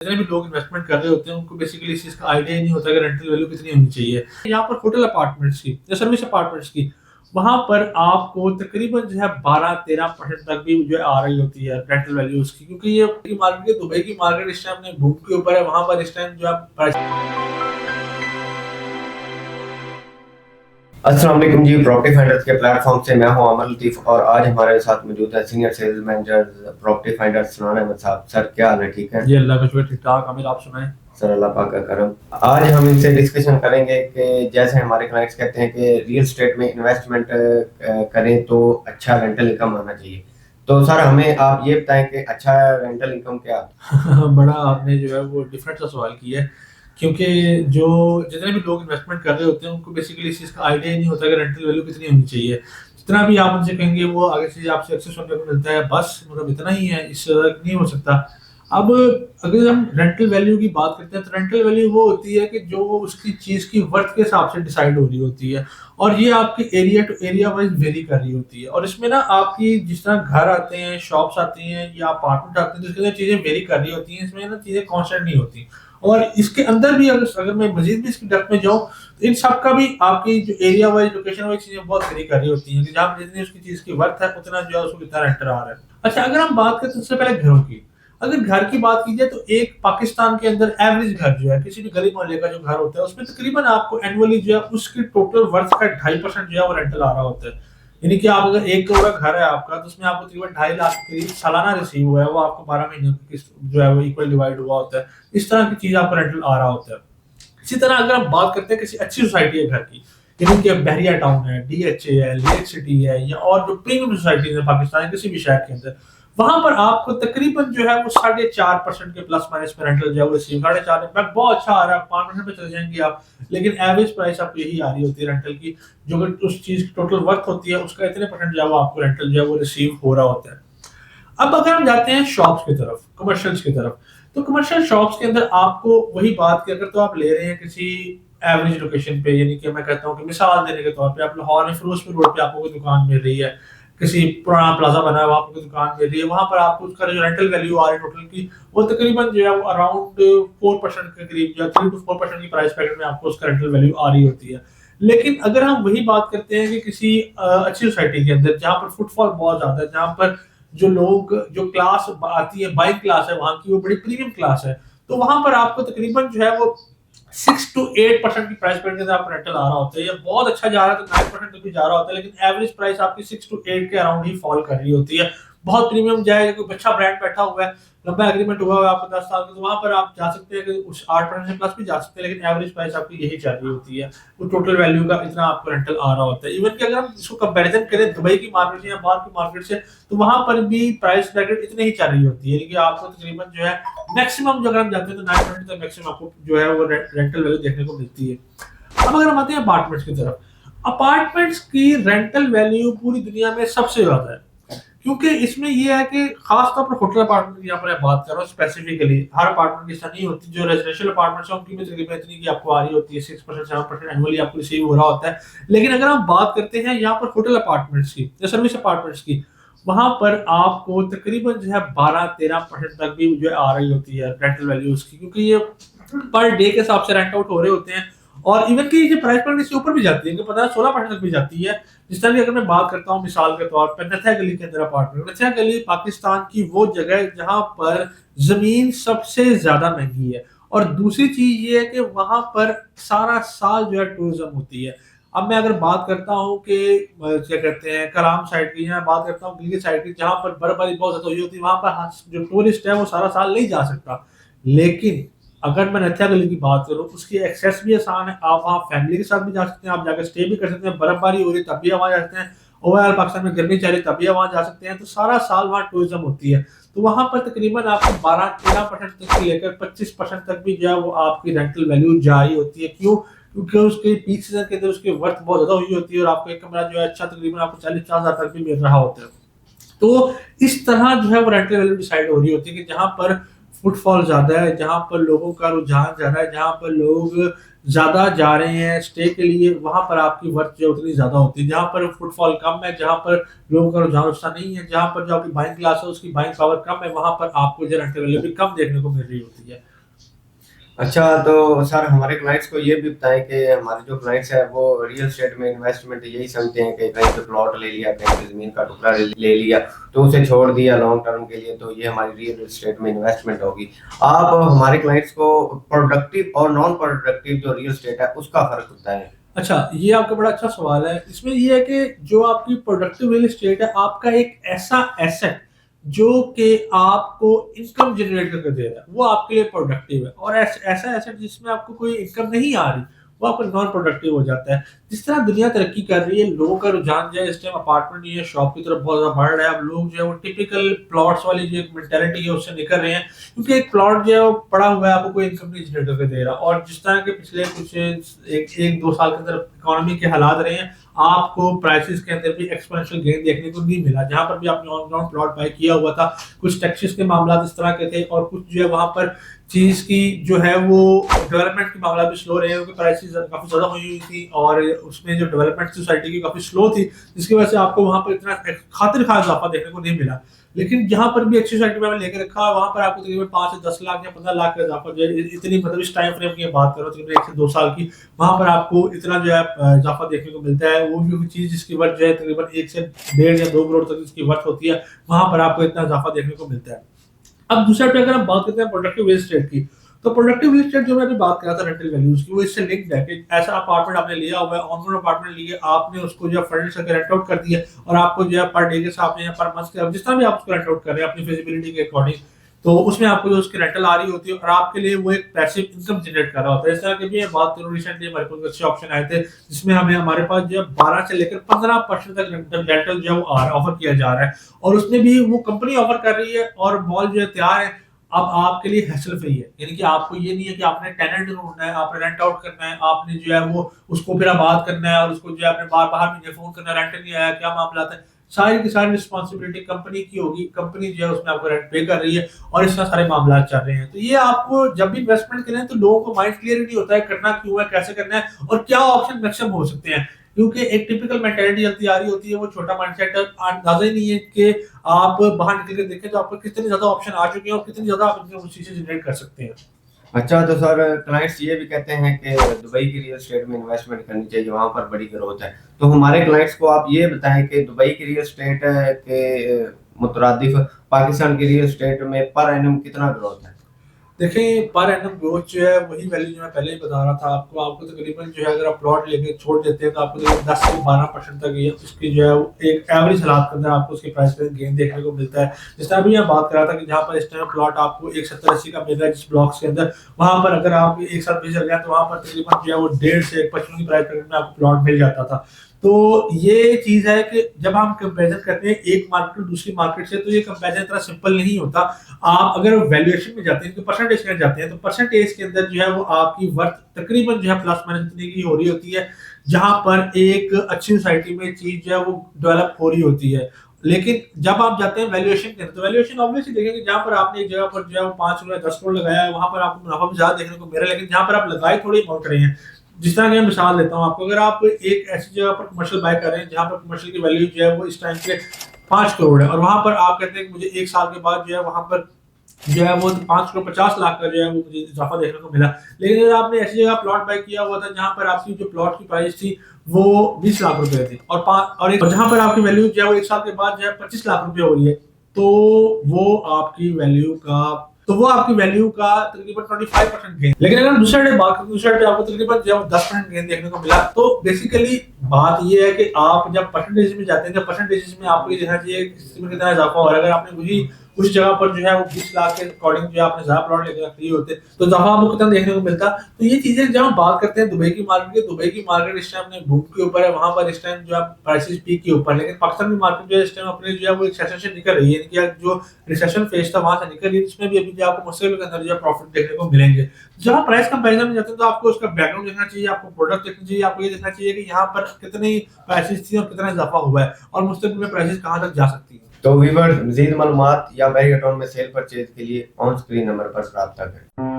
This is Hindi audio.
जितने भी लोग इन्वेस्टमेंट कर रहे होते हैं उनको बेसिकली इस चीज़ का आइडिया ही नहीं होता कि रेंटल वैल्यू कितनी होनी चाहिए। यहाँ पर होटल अपार्टमेंट्स की या सर्विस अपार्टमेंट्स की, वहाँ पर आपको तकरीबन जो है 12-13% तक भी जो है आ रही होती है रेंटल वैल्यू उसकी, क्योंकि ये मार्केट दुबई की मार्केट इस टाइम अपने बूम के ऊपर है। वहाँ पर इस टाइम जो है प्राइस। अस्सलाम वालेकुम जी। प्रॉपर्टी फाइंडर्स के प्लेटफॉर्म से मैं हूं अमर लतीफ़ और आज हमारे साथ मौजूद है senior sales manager Property Finders Sunan Ahmed साहब। सर क्या हाल है? ठीक है जी, अल्लाह का शुक्र, ठीक ठाक। आमिर, आप सुनाएं। सर अल्लाह पाक का करम। आज हम इनसे डिस्कशन करेंगे कि जैसे हमारे क्लाइंट्स कहते हैं कि रियल एस्टेट में इन्वेस्टमेंट करें तो अच्छा रेंटल इनकम आना चाहिए, तो सर हमें आप ये बताएं कि अच्छा रेंटल इनकम क्या? बड़ा आपने जो है वो डिफरेंट सा सवाल किया है, क्योंकि जो जितने भी लोग इन्वेस्टमेंट कर रहे होते हैं उनको बेसिकली इस चीज़ का आइडिया ही नहीं होता कि रेंटल वैल्यू कितनी होनी चाहिए। जितना भी आप उनसे कहेंगे वो आगे से आपसे अक्सर सुनने को मिलता है, बस मतलब इतना ही है, इससे ज़्यादा नहीं हो सकता। अब अगर हम रेंटल वैल्यू की बात करते हैं तो रेंटल वैल्यू वो होती है कि जो उसकी चीज़ की वर्थ के हिसाब से डिसाइड हो रही होती है, और ये आपके area to area wise vary कर रही होती है। और इसमें ना आपकी जिस तरह घर आते हैं, शॉप्स आती हैं या अपार्टमेंट आते हैं, तो इसके अंदर चीज़ें वेरी कर रही होती हैं। इसमें ना चीज़ें कांस्टेंट नहीं होती। और इसके अंदर भी अगर अगर मैं मजीद भी इसकी डेप्थ में जाऊँ तो इन सब का भी आपकी जो एरिया वाइज लोकेशन वाइज चीज़ें बहुत वेरी कर रही होती हैं कि जहाँ जितनी उसकी चीज़ की वर्थ है उतना जो है उसको कितना रेंट आ रहा है। अच्छा, अगर हम बात करें तो सबसे पहले घरों की। अगर घर की बात की जाए तो एक पाकिस्तान के अंदर एवरेज घर जो है किसी भी गली मोहल्ले का जो घर होता है उसमें तकरीबन आपको एनुअली जो है उसकी टोटल वर्थ का 2.5% जो है वो रेंटल आ रहा होता है। यानी कि आप अगर 1 करोड़ का घर है आपका तो उसमें आपको तकरीबन 2.5 लाख के करीब सालाना रिसीव हुआ है, वो आपको 12 महीने की किस्त जो है वो इक्वल डिवाइड हुआ होता है। इस तरह की चीज आपको रेंटल आ रहा होता है। इसी तरह अगर हम बात करते हैं किसी अच्छी सोसाइटी है घर की, यानी कि बहरिया टाउन है, डीएचए है, लेक सिटी है, या और जो प्रीमियम सोसाइटीज है पाकिस्तान के किसी भी शहर के अंदर, वहां पर आपको तकरीबन जो है वो 4.5% के प्लस माइनस में रेंटल जो है वो रिसीव 4.5 में बहुत अच्छा आ रहा है, 5% पे चले जाएंगे आप, लेकिन एवरेज प्राइस आपको यही आ रही होती है रेंटल की। जो उस चीज की टोटल वर्थ होती है उसका इतने परसेंट जो है वो आपको रेंटल जो है वो रिसीव हो रहा होता है। अब अगर हम जाते हैं शॉप्स की तरफ, कमर्शियल्स की तरफ, तो कमर्शियल शॉप्स के अंदर आपको वही बात की अगर तो आप ले रहे हैं किसी एवरेज लोकेशन पे, यानी कि मैं कहता हूँ कि मिसाल देने के तौर पे आप लाहौर में फिरोजपुर रोड पे आपको कोई दुकान मिल रही है, किसी पुराना प्लाजा बना है वहां पर कोई दुकान मिल रही है, वहां पर आपको उसका जो रेंटल वैल्यू आ रही है टोटल की वो तकरीबन जो है वो अराउंड 4% के करीब जो 3 to 4% की प्राइस पैकेट में आपको उसका रेंटल वैल्यू आ रही होती है। लेकिन अगर हम वही बात करते हैं कि किसी अच्छी सोसाइटी के अंदर जहाँ पर फुटफॉल बहुत ज्यादा है, जहाँ पर जो लोग जो क्लास आती है बाइक क्लास है वहां की वो बड़ी प्रीमियम क्लास है, तो वहां पर आपको तकरीबन जो है वो 6 to 8% की प्राइस पॉइंट के अंदर आपको रेंटल आ रहा होता है। ये बहुत अच्छा जा रहा है तो 9% तक भी जा रहा होता है, लेकिन एवरेज प्राइस आपकी 6 to 8 के अराउंड ही फॉल कर रही होती है। बहुत प्रीमियम जाए, कोई अच्छा ब्रांड बैठा हुआ है, लंबा एग्रीमेंट हुआ है आपको 10 साल का, तो वहां पर आप जा सकते हैं कि उस 8% से प्लस भी जा सकते हैं, लेकिन एवरेज प्राइस आपकी यही चल रही होती है। वो टोटल वैल्यू का इतना आपको रेंटल आ रहा होता है। इवन कि अगर हम इसको कंपैरिजन करें दुबई की मार्केट से या बाहर की मार्केट से, तो वहां पर भी प्राइस ब्रैकेट इतनी ही चल रही होती है, यानी कि आपको तकरीबन जो है मैक्सिमम जो अगर हम जाते हैं तो 9% तक मैक्सिमम आपको जो है वो रेंटल वैल्यू देखने को मिलती है। अब अगर हम आते हैं अपार्टमेंट्स की तरफ, अपार्टमेंट्स की रेंटल वैल्यू पूरी दुनिया में सबसे ज्यादा है, क्योंकि इसमें ये है कि खास तौर पर होटल अपार्टमेंट की यहाँ पर मैं बात कर रहा हूँ स्पेसिफिकली, हर अपार्टमेंट की ऐसा नहीं होती। जो रेजिडेंशियल अपार्टमेंट्स हैं उनकी भी तकरीबन इतनी की आपको आ रही होती है, 6% 7% एनुअली आपको रिसीव हो रहा होता है। लेकिन अगर हम बात करते हैं यहाँ पर होटल अपार्टमेंट्स की या सर्विस अपार्टमेंट्स की, वहां पर आपको तकरीबन जो है 12-13% तक भी जो है आ रही होती है रेंटल वैल्यू उसकी, क्योंकि ये पर डे के हिसाब से रेंट आउट हो रहे होते हैं। और इवन की ये प्राइस पॉइंट इससे ऊपर भी जाती है, 15-16% तक भी जाती है। जिस तरह की अगर मैं बात करता हूँ मिसाल के तौर पर नथिया गली के अंदर अपार्टमेंट, नथिया गली पाकिस्तान की वो जगह है जहां पर जमीन सबसे ज्यादा महंगी है, और दूसरी चीज ये है कि वहां पर सारा साल जो है टूरिज्म होती है। अब मैं अगर बात करता हूँ कि क्या कहते हैं कलाम साइड की, या बात करता हूँ गिलगित साइड की जहाँ पर बर्फबारी बहुत ज्यादा हुई होती है, वहां पर जो टूरिस्ट है वो सारा साल नहीं जा सकता। लेकिन अगर मैं नथिया गली की बात करूँ उसकी एक्सेस भी आसान है, आप वहाँ फैमिली के साथ भी जा सकते हैं, आप जाकर स्टे भी कर सकते हैं, बर्फबारी हो रही तब भी वहाँ जा सकते हैं, ओवरऑल पाकिस्तान में गर्मी चल रही तब भी वहाँ जा सकते हैं, तो सारा साल वहाँ टूरिज्म होती है। तो वहाँ पर तकरीबन आपको 12-13% तक से लेकर 25% तक भी जो है वो आपकी रेंटल वैल्यू जारी होती है। क्यों? क्योंकि उसके पीक सीजन के अंदर उसकी वर्थ बहुत ज्यादा हुई होती है, और आपको एक कमरा जो है अच्छा तकरीबन आपको 40-50 हजार तक भी मिल रहा होता है। तो इस तरह जो है वो रेंटल वैल्यू डिसाइड हो रही होती है कि जहाँ पर फुटफॉल ज्यादा है, जहाँ पर लोगों का रुझान ज्यादा है, जहाँ पर लोग ज्यादा जा रहे हैं स्टे के लिए, वहां पर आपकी वर्थ जो उतनी ज्यादा होती है। जहाँ पर फुटफॉल कम है, जहाँ पर लोगों का रुझान उतना नहीं है, जहाँ पर जो आपकी बाइंग क्लास है उसकी बाइंग पावर कम है, वहां पर आपको जो रेंटल वैल्यू भी कम देखने को मिल रही होती है। अच्छा, तो सर हमारे क्लाइंट्स को ये भी बताएं कि हमारे जो क्लाइंट्स हैं वो रियल एस्टेट में इन्वेस्टमेंट यही समझते हैं कि कहीं पे प्लॉट ले लिया, कहीं पे ज़मीन का टुकड़ा ले लिया तो उसे छोड़ दिया लॉन्ग टर्म के लिए, तो ये हमारी रियल एस्टेट में इन्वेस्टमेंट होगी। आप हमारे क्लाइंट्स को प्रोडक्टिव और नॉन प्रोडक्टिव जो रियल एस्टेट है उसका फ़र्क बताएं। अच्छा, ये आपका बड़ा अच्छा सवाल है। इसमें ये है कि जो आपकी प्रोडक्टिव रियल एस्टेट है, आपका एक ऐसा एसेट जो कि आपको इनकम जनरेट करके दे रहा है, वो आपके लिए प्रोडक्टिव है। और ऐसा एसेट जिसमें आपको कोई इनकम नहीं आ रही, वो आपका नॉन प्रोडक्टिव हो जाता है। जिस तरह दुनिया तरक्की कर रही है, लोगों का रुझान जो है इस टाइम अपार्टमेंट या शॉप की तरफ बहुत ज़्यादा बढ़ रहा है। अब लोग जो है वो टिपिकल प्लॉट्स वाली जो एक मेंटालिटी है उससे निकल रहे हैं, क्योंकि एक प्लॉट जो है वो पड़ा हुआ है, आपको कोई इनकम नहीं जनरेट करके दे रहा। और जिस तरह के पिछले कुछ एक दो साल के अंदर इकोनॉमी के हालात रहे हैं, आपको प्राइसेस के अंदर भी एक्सपोनेंशियल गेन देखने को नहीं मिला। जहां पर भी आपने ऑन ग्राउंड प्लॉट बाय किया हुआ था, कुछ टैक्सेस के मामला इस तरह के थे, और कुछ जो है वहां पर चीज की जो है वो डेवलपमेंट के मामला भी स्लो रहे, क्योंकि प्राइसेस काफी ज्यादा हुई थी और उसमें जो डेवलपमेंट सोसाइटी की काफी स्लो थी, जिसकी वजह से आपको वहां पर इतना खातिर खा इजाफा देखने को नहीं मिला। लेकिन जहां पर भी अच्छी सोसाइटी में लेकर रखा, वहां पर आपको तकरीबन 5 से 10 लाख या 15 लाख का इजाफा जो है, इतनी मतलब इस टाइम फ्रेम की बात करो तकरीबन 1 से 2 साल की, वहां पर आपको इतना जो है इजाफा देखने को मिलता है। वो भी चीज जिसकी वर्थ जो है तकरीबन 1 से 1.5 या 2 करोड़ तक इसकी वर्थ होती है, वहां पर आपको इतना इजाफा देखने को मिलता है। अब दूसरा पे अगर हम बात करते हैं प्रोडक्टिव रियल एस्टेट की, तो प्रोडक्टिव रियल एस्टेट जो मैंने बात करा था रेंटल वैल्यूज की, वो इससे लिंक्ड है कि ऐसा अपार्टमेंट आपने लिया हुआ है, ऑन अपार्टमेंट लिए, आपने उसको जो है फर्निश करके रेंट आउट कर दिया, और आपको जो है पर डे के हिसाब से या पर मंथ के जिस तरह भी आप उसको रेंट आउट कर रहे हैं अपनी फिजिबिलिटी के अकॉर्डिंग, तो उसमें आपको जो उसकी रेंटल आ रही होती है, और आपके लिए वो एक पैसिव इनकम जनरेट कर रहा होता है। इस तरह की भी बात करूँ, रिसेंटली हमारे पास अच्छे ऑप्शन आए थे जिसमें हमारे पास जो है 12 से लेकर 15% तक रेंटल जो है ऑफर किया जा रहा है, और उसमें भी वो कंपनी ऑफर कर रही है, और मॉल जो है तैयार है। अब आपके लिए हैसल फ्री है, यानी कि आपको ये नहीं है कि आपने टेनेंट ढूंढना है, आपने रेंट आउट करना है, आपने जो है वो उसको फिर आबाद करना है, और उसको जो है अपने बार बाहर महीने फोन करना है, रेंट नहीं आया, क्या मामला है। सारी की सारी रिस्पॉन्सिबिलिटी कंपनी की होगी, कंपनी जो है उसमें आपको रेंट पे कर रही है, और इस तरह सारे मामला चल रहे हैं। तो ये आपको जब भी इन्वेस्टमेंट करें तो लोगों को माइंड क्लियर नहीं होता है करना क्यों है, कैसे करना है, और क्या ऑप्शन मैक्सिमम हो सकते हैं। क्योंकि एक टिपिकल मेंटालिटी चलती आ रही होती है, वो छोटा माइंडसेट है, अंदाजा ही नहीं है कि आप बाहर निकल के देखें तो आपको कितने ज्यादा ऑप्शन आ चुके हैं, और कितनी ज्यादा आप इनकम उस चीज से जनरेट कर सकते हैं। अच्छा, तो सर क्लाइंट्स ये भी कहते हैं कि दुबई की रियल एस्टेट में इन्वेस्टमेंट करनी चाहिए, वहां पर बड़ी ग्रोथ है। तो हमारे क्लाइंट्स को आप ये बताएं कि दुबई की रियल एस्टेट के मुतरादिफ पाकिस्तान की रियल एस्टेट में पर एनम कितना ग्रोथ है। देखिए, पर एनम ग्रोथ जो है वही वैल्यू जो मैं पहले ही बता रहा था आपको। आपको तकरीबन जो है अगर आप प्लॉट लेके छोड़ देते हैं तो आपको तकरीबन 10 से 12% तक ये उसकी जो है एक एवरेज हालात के अंदर आपको उसकी प्राइस में गेन देखने को मिलता है। जिस तरह अभी मैं बात कर रहा था कि जहाँ पर इस टाइम प्लॉट आपको 170-80 का मिल रहा है जिस ब्लॉक्स के अंदर, वहाँ पर अगर आप एक साथ भी चल गए तो वहाँ पर तकरीबन जो है वो 1.5 से 1.55 की प्राइस में आपको प्लॉट मिल जाता था। तो ये चीज है कि जब हम कंपैरिजन करते हैं एक मार्केट दूसरी मार्केट से, तो ये कंपैरिजन इतना सिंपल नहीं होता। आप अगर वैल्यूएशन में जाते हैं तो परसेंटेज में जाते हैं, तो परसेंटेज के अंदर जो है वो आपकी वर्थ तकरीबन जो है प्लस माइनस इतनी की हो रही होती है, जहां पर एक अच्छी सोसाइटी में चीज जो है वो डेवलप हो रही होती है। लेकिन जब आप जाते हैं वैल्यूएशन के अंदर, तो वैल्यूएशन ऑब्वियसली देखेंगे जहां पर आपने एक जगह पर जो है वो 5 करोड़ 10 करोड़ लगाया है, वहां पर आपको मुनाफा भी ज्यादा देखने को मिल रहा है, लेकिन जहां पर आप लगाए थोड़ी अमाउंट रहे हैं। जिस तरह की मैं मिसाल देता हूँ आपको, अगर आप एक ऐसी जगह पर कमर्शियल बाय कर रहे हैं जहां पर कमर्शियल की वैल्यू जो है वो इस टाइम पे 5 करोड़ है, और वहां पर आप कहते हैं कि मुझे 1 साल के बाद जो है वहां पर जो है वो 5 करोड़ 50 लाख का जो है वो मुझे इजाफा देखने को मिला। लेकिन अगर आपने ऐसी जगह प्लॉट बाय किया हुआ था जहां पर आपकी जो प्लॉट की प्राइस थी वो 20 लाख रुपए थी, और जहां पर आपकी वैल्यू जो है वो 1 साल के बाद जो है 25 लाख रुपए हो रही है, तो वो आपकी वैल्यू का तकरीबन 25% गेन। लेकिन अगर दूसरे डे बात करें, दूसरे डे आपको तकरीबन जब 10% गेन देखने को मिला, तो बेसिकली बात ये है कि आप जब परसेंटेज में जाते हैं, जब परसेंटेज में आपको ये देखना चाहिए कि में कितना इजाफा हो रहा है। अगर आपने वही उस जगह पर जो है वो 20 लाख के अकॉर्डिंग जो आपने ज्यादा प्लॉट लेकर खरीदे होते, तो इजाफा आपको कितना देखने को मिलता। तो ये चीजें जब हम बात करते हैं दुबई की मार्केट की, दुबई की मार्केट इस टाइम अपने बूम के ऊपर है, वहां पर इस टाइम जो है प्राइसेस पीक के ऊपर। लेकिन पाकिस्तान की मार्केट जो है इस टाइम अपने जो है वो एक सेशन से निकल रही है, यानी कि जो रिसेशन फेज था वहां से निकल रही है, जिसमें भी अभी जो आपको मुस्तकिल के अंदर जो प्रॉफिट देखने को मिलेंगे। जहां प्राइस कंपैरिजन में जाते हैं तो आपको उसका बैकग्राउंड देखना चाहिए, आपको प्रोडक्ट देखना चाहिए, आपको ये देखना चाहिए कि यहाँ पर कितनी प्राइसेस थी और कितना इजाफा हुआ है, और मुस्तकिल में प्राइसेस कहाँ तक जा सकती है। तो व्यूअर्स, मजीद मालूमात या बैरियर टोन में सेल परचेज के लिए ऑन स्क्रीन नंबर पर रब्ता करें।